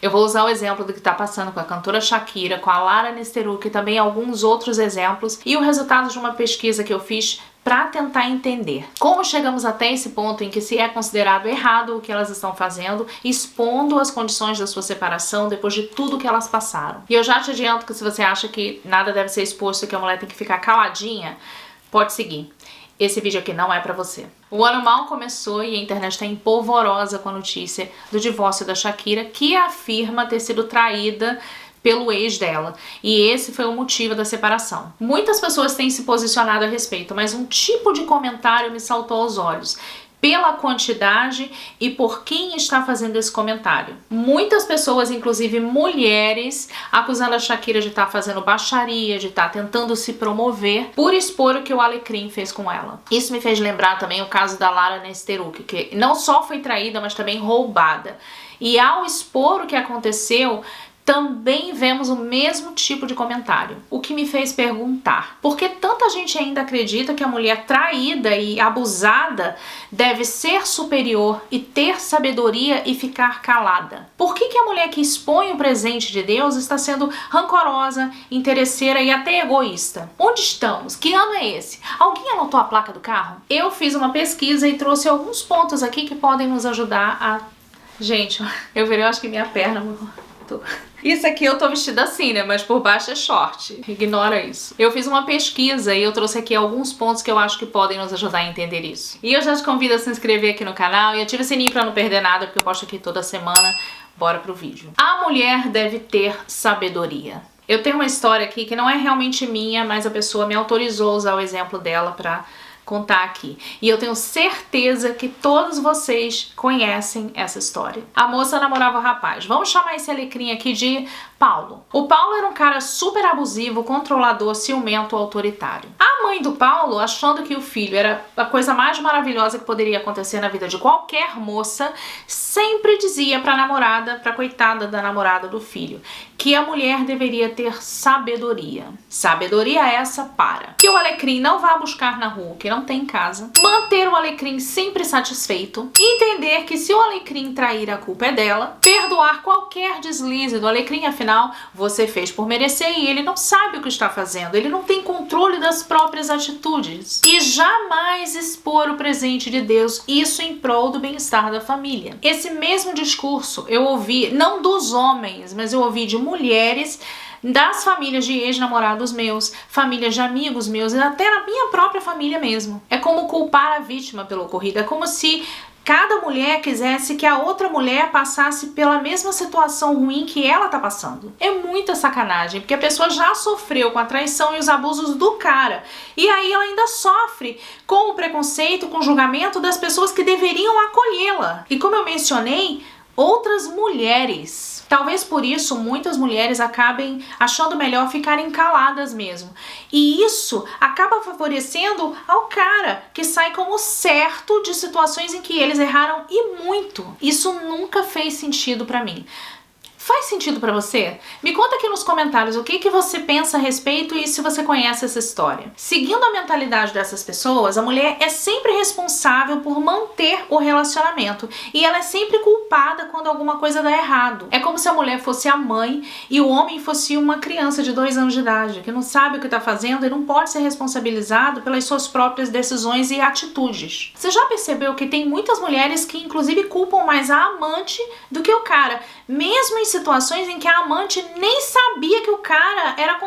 Eu vou usar o exemplo do que tá passando com a cantora Shakira, com a Lara Nesteruk e também alguns outros exemplos e o resultado de uma pesquisa que eu fiz para tentar entender como chegamos até esse ponto em que se é considerado errado o que elas estão fazendo, expondo as condições da sua separação depois de tudo que elas passaram. E eu já te adianto que se você acha que nada deve ser exposto e que a mulher tem que ficar caladinha, pode seguir. Esse vídeo aqui não é pra você. O ano mal começou e a internet está empolvorosa com a notícia do divórcio da Shakira, que afirma ter sido traída pelo ex dela. E esse foi o motivo da separação. Muitas pessoas têm se posicionado a respeito, mas um tipo de comentário me saltou aos olhos. Pela quantidade e por quem está fazendo esse comentário. Muitas pessoas, inclusive mulheres, acusando a Shakira de estar fazendo baixaria, de estar tentando se promover por expor o que o Alecrim fez com ela. Isso me fez lembrar também o caso da Lara Nesteruk, que não só foi traída, mas também roubada. E ao expor o que aconteceu, também vemos o mesmo tipo de comentário, o que me fez perguntar: por que tanta gente ainda acredita que a mulher traída e abusada deve ser superior e ter sabedoria e ficar calada? Por que a mulher que expõe o presente de Deus está sendo rancorosa, interesseira e até egoísta? Onde estamos? Que ano é esse? Alguém anotou a placa do carro? Eu fiz uma pesquisa e trouxe alguns pontos aqui que podem nos ajudar a... Gente, eu virei, eu acho que minha perna... Isso aqui eu tô vestida assim, né? Mas por baixo é short. Ignora isso. Eu fiz uma pesquisa e eu trouxe aqui alguns pontos que eu acho que podem nos ajudar a entender isso. E eu já te convido a se inscrever aqui no canal e ativa o sininho pra não perder nada, porque eu posto aqui toda semana. Bora pro vídeo. A mulher deve ter sabedoria. Eu tenho uma história aqui que não é realmente minha, mas a pessoa me autorizou a usar o exemplo dela pra contar aqui. E eu tenho certeza que todos vocês conhecem essa história. A moça namorava o rapaz. Vamos chamar esse alecrim aqui de Paulo. O Paulo era um cara super abusivo, controlador, ciumento, autoritário. A mãe do Paulo, achando que o filho era a coisa mais maravilhosa que poderia acontecer na vida de qualquer moça, sempre dizia pra namorada, pra coitada da namorada do filho, que a mulher deveria ter sabedoria. Sabedoria essa para que o alecrim não vá buscar na rua o que não tem em casa, manter o alecrim sempre satisfeito, entender que se o alecrim trair a culpa é dela, perdoar qualquer deslize do alecrim, afinal você fez por merecer e ele não sabe o que está fazendo, ele não tem controle das próprias atitudes. E jamais expor o presente de Deus, isso em prol do bem-estar da família. Esse mesmo discurso eu ouvi, não dos homens, mas eu ouvi de mulheres das famílias de ex-namorados meus, famílias de amigos meus e até na minha própria família mesmo. É como culpar a vítima pelo ocorrido, é como se cada mulher quisesse que a outra mulher passasse pela mesma situação ruim que ela tá passando. É muita sacanagem, porque a pessoa já sofreu com a traição e os abusos do cara. E aí ela ainda sofre com o preconceito, com o julgamento das pessoas que deveriam acolhê-la. E como eu mencionei, outras mulheres. Talvez por isso muitas mulheres acabem achando melhor ficarem caladas mesmo. E isso acaba favorecendo ao cara que sai como certo de situações em que eles erraram e muito. Isso nunca fez sentido pra mim. Faz sentido pra você? Me conta aqui nos comentários o que você pensa a respeito e se você conhece essa história. Seguindo a mentalidade dessas pessoas, a mulher é sempre responsável por manter o relacionamento e ela é sempre culpada quando alguma coisa dá errado. É como se a mulher fosse a mãe e o homem fosse uma criança de 2 anos de idade, que não sabe o que tá fazendo e não pode ser responsabilizado pelas suas próprias decisões e atitudes. Você já percebeu que tem muitas mulheres que inclusive culpam mais a amante do que o cara, mesmo em situações em que a amante nem sabia que o cara era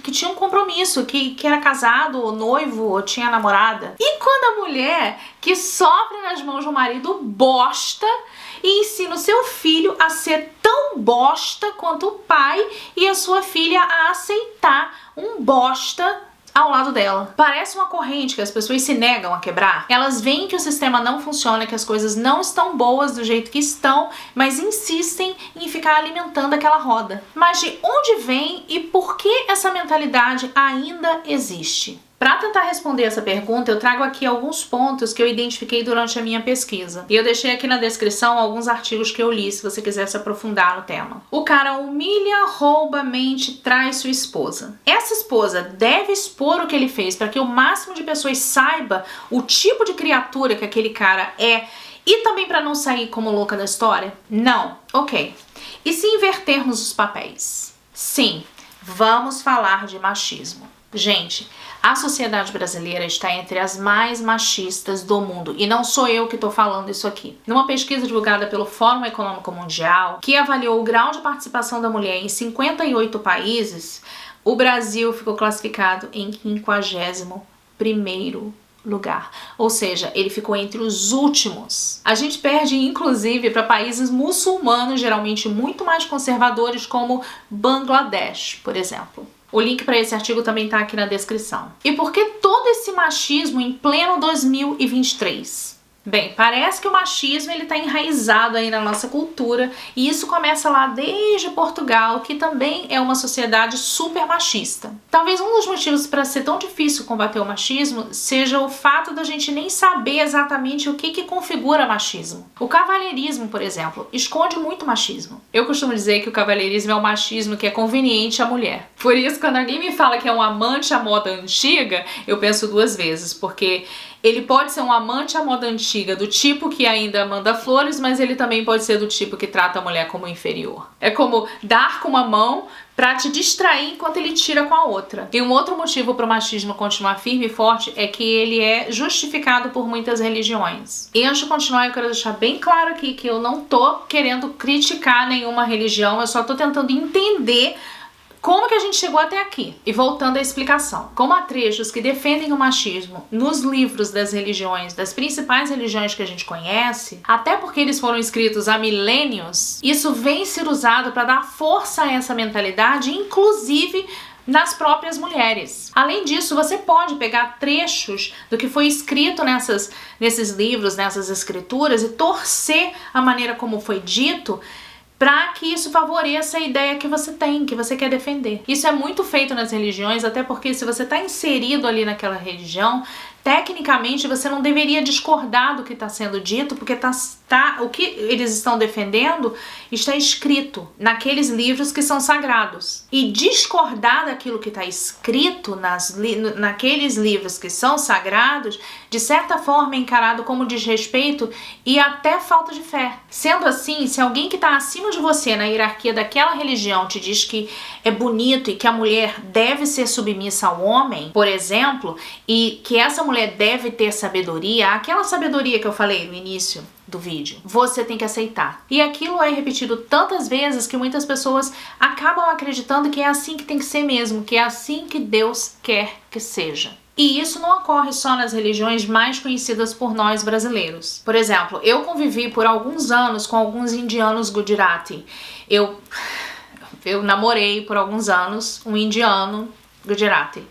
que tinha um compromisso, que era casado, ou noivo, ou tinha namorada. E quando a mulher que sofre nas mãos de um marido bosta e ensina o seu filho a ser tão bosta quanto o pai e a sua filha a aceitar um bosta ao lado dela. Parece uma corrente que as pessoas se negam a quebrar. Elas veem que o sistema não funciona, que as coisas não estão boas do jeito que estão, mas insistem em ficar alimentando aquela roda. Mas de onde vem e por que essa mentalidade ainda existe? Para tentar responder essa pergunta, eu trago aqui alguns pontos que eu identifiquei durante a minha pesquisa. E eu deixei aqui na descrição alguns artigos que eu li, se você quiser se aprofundar no tema. O cara humilha, rouba, mente, trai sua esposa. Essa esposa deve expor o que ele fez para que o máximo de pessoas saiba o tipo de criatura que aquele cara é e também para não sair como louca da história? Não. Ok. E se invertermos os papéis? Sim, vamos falar de machismo. Gente, a sociedade brasileira está entre as mais machistas do mundo, e não sou eu que estou falando isso aqui. Numa pesquisa divulgada pelo Fórum Econômico Mundial, que avaliou o grau de participação da mulher em 58 países, o Brasil ficou classificado em 51º lugar. Ou seja, ele ficou entre os últimos. A gente perde, inclusive, para países muçulmanos, geralmente muito mais conservadores, como Bangladesh, por exemplo. O link para esse artigo também está aqui na descrição. E por que todo esse machismo em pleno 2023? Bem, parece que o machismo ele está enraizado aí na nossa cultura, e isso começa lá desde Portugal, que também é uma sociedade super machista. Talvez um dos motivos para ser tão difícil combater o machismo seja o fato da gente nem saber exatamente o que configura machismo. O cavalheirismo, por exemplo, esconde muito machismo. Eu costumo dizer que o cavalheirismo é o machismo que é conveniente à mulher. Por isso, quando alguém me fala que é um amante à moda antiga, eu penso duas vezes, porque ele pode ser um amante à moda antiga, do tipo que ainda manda flores, mas ele também pode ser do tipo que trata a mulher como inferior. É como dar com uma mão pra te distrair enquanto ele tira com a outra. E um outro motivo para o machismo continuar firme e forte é que ele é justificado por muitas religiões. E antes de continuar, eu quero deixar bem claro aqui que eu não tô querendo criticar nenhuma religião, eu só tô tentando entender como que a gente chegou até aqui? E voltando à explicação, como há trechos que defendem o machismo nos livros das religiões, das principais religiões que a gente conhece, até porque eles foram escritos há milênios, isso vem ser usado para dar força a essa mentalidade, inclusive nas próprias mulheres. Além disso, você pode pegar trechos do que foi escrito nesses livros, nessas escrituras, e torcer a maneira como foi dito, para que isso favoreça a ideia que você tem, que você quer defender. Isso é muito feito nas religiões, até porque se você está inserido ali naquela religião, tecnicamente você não deveria discordar do que está sendo dito, porque o que eles estão defendendo está escrito naqueles livros que são sagrados. E discordar daquilo que está escrito naqueles livros que são sagrados, de certa forma é encarado como desrespeito e até falta de fé. Sendo assim, se alguém que está acima de você na hierarquia daquela religião te diz que é bonito e que a mulher deve ser submissa ao homem, por exemplo, e que essa mulher deve ter sabedoria, aquela sabedoria que eu falei no início do vídeo, você tem que aceitar. E aquilo é repetido tantas vezes que muitas pessoas acabam acreditando que é assim que tem que ser mesmo, que é assim que Deus quer que seja. E isso não ocorre só nas religiões mais conhecidas por nós brasileiros. Por exemplo, eu convivi por alguns anos com alguns indianos Gujarati. Eu namorei por alguns anos um indiano Gujarati.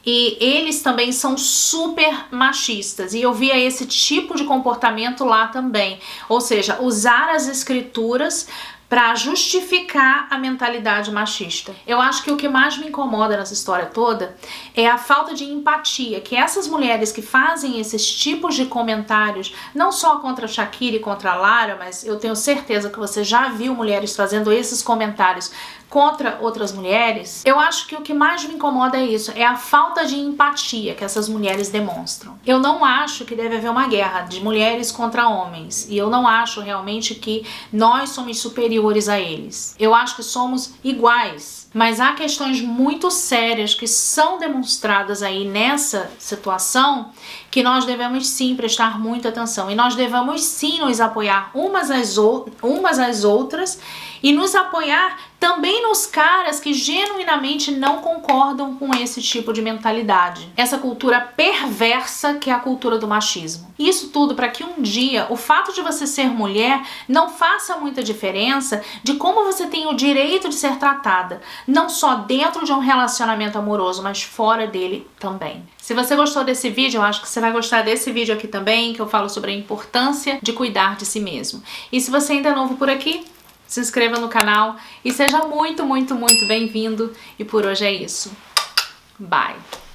E eles também são super machistas, e eu via esse tipo de comportamento lá também, ou seja, usar as escrituras para justificar a mentalidade machista. Eu acho que o que mais me incomoda nessa história toda é a falta de empatia que essas mulheres que fazem esses tipos de comentários, não só contra a Shakira e contra a Lara, mas eu tenho certeza que você já viu mulheres fazendo esses comentários contra outras mulheres. Eu acho que o que mais me incomoda é isso, é a falta de empatia que essas mulheres demonstram. Eu não acho que deve haver uma guerra de mulheres contra homens, e eu não acho realmente que nós somos superiores a eles. Eu acho que somos iguais, mas há questões muito sérias que são demonstradas aí nessa situação que nós devemos sim prestar muita atenção, e nós devemos sim nos apoiar umas às outras e nos apoiar também nos caras que genuinamente não concordam com esse tipo de mentalidade. Essa cultura perversa que é a cultura do machismo. Isso tudo para que um dia o fato de você ser mulher não faça muita diferença de como você tem o direito de ser tratada, não só dentro de um relacionamento amoroso, mas fora dele também. Se você gostou desse vídeo, eu acho que você vai gostar desse vídeo aqui também, que eu falo sobre a importância de cuidar de si mesmo. E se você ainda é novo por aqui, se inscreva no canal e seja muito, muito, muito bem-vindo. E por hoje é isso. Bye!